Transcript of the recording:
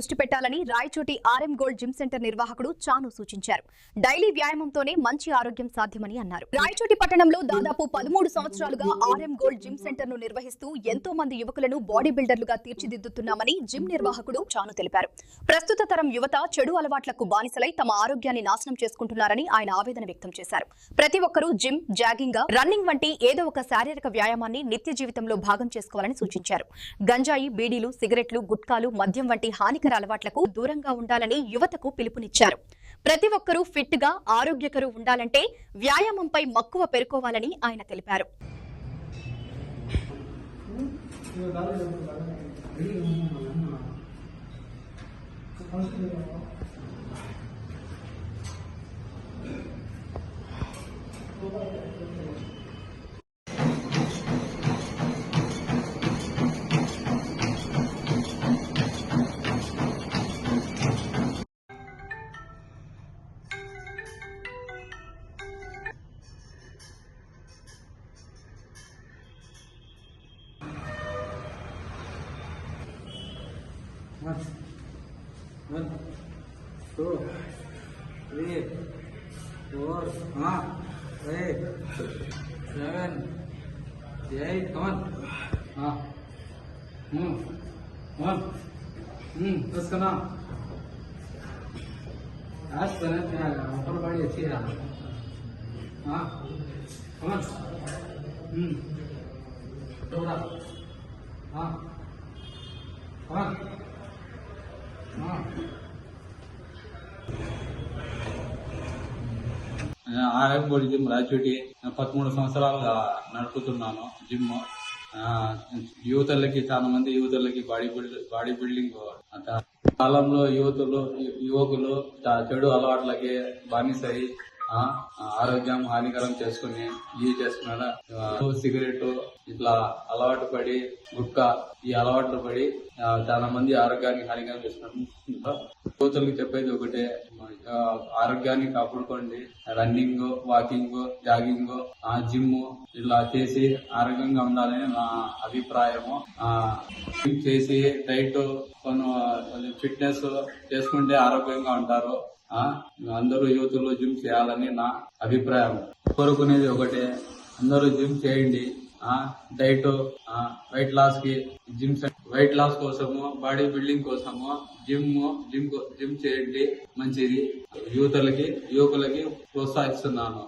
దృష్టి పెట్టాలని Rayachoti RM gold gym centre నిర్వాహకుడు చాను సూచించారు. డైలీ వ్యాయామంతోనే మంచి ఆరోగ్యం సాధ్యమని అన్నారు. రాయచోటి పట్టణంలో దాదాపు 13 సంవత్సరాలుగా ఆర్ఎం గోల్డ్ జిమ్ సెంటర్ ను నిర్వహిస్తూ ఎంతో మంది యువకులను బాడీ బిల్డర్లుగా తీర్చిదిద్దుతున్నామని జిమ్ నిర్వాహకుడు చాను తెలిపారు. ప్రస్తుత తరం యువత చెడు అలవాట్లకు బానిసలై తమ ఆరోగ్యాన్ని నాశనం చేసుకుంటున్నారని ఆయన ఆవేదన వ్యక్తం చేశారు. ప్రతి ఒక్కరూ జిమ్, జాగింగ్, రన్నింగ్ వంటి ఏదో ఒక శారీరక వ్యాయామాన్ని నిత్య జీవితంలో భాగం చేసుకోవాలని సూచించారు. గంజాయి, బీడీలు, సిగరెట్లు, గుట్కాలు, మద్యం వంటి హానికర అలవాట్లకు దూరంగా ఉండాలని యువతకు పిలుపునిచ్చారు. ప్రతి ఒక్కరూ ఫిట్ గా ఆరోగ్యకరు ఉండాలంటే వ్యాయామంపై మక్కువ పెరుకోవాలని ఆయన తెలిపారు. One, two, three, four, 5, 7, 8. Come on. Come on. बस करना. आज करना क्या है? ऊपर बड़ी अच्छी है. Come on. थोड़ा. Come on. RM gold gym Rayachoti 13 సంవత్సరాలుగా నడుపుతున్నాను జిమ్. యువతలకి చాలా మంది యువతలకి బాడీ బిల్డింగ్ కాలంలో యువకులు చెడు అలవాట్లకి బానిసై ఆరోగ్యం హానికరం చేసుకుని చేస్తున్నాడు. సిగరెట్ ఇట్లా అలవాటు పడి, గుట్కా ఈ అలవాట్లు పడి చాలా మంది ఆరోగ్యానికి హానికరం చేస్తున్నారు. యువతలకు చెప్పేది ఒకటే, ఆరోగ్యాన్ని కాపాడుకోండి. రన్నింగ్, వాకింగ్, జాగింగ్, జిమ్ ఇలా చేసి ఆరోగ్యంగా ఉండాలని నా అభిప్రాయము. చేసి డైట్ ఫిట్నెస్ చేసుకుంటే ఆరోగ్యంగా ఉంటారు. అందరూ యువతులు జిమ్ చేయాలని నా అభిప్రాయం. కోరుకునేది ఒకటే, అందరూ జిమ్ చేయండి. డైట్, వెయిట్ లాస్ కి వెయిట్ లాస్ కోసము, బాడీ బిల్డింగ్ కోసము జిమ్ చేయండి. మంచిది. యువకులకి ప్రోత్సహిస్తున్నాను.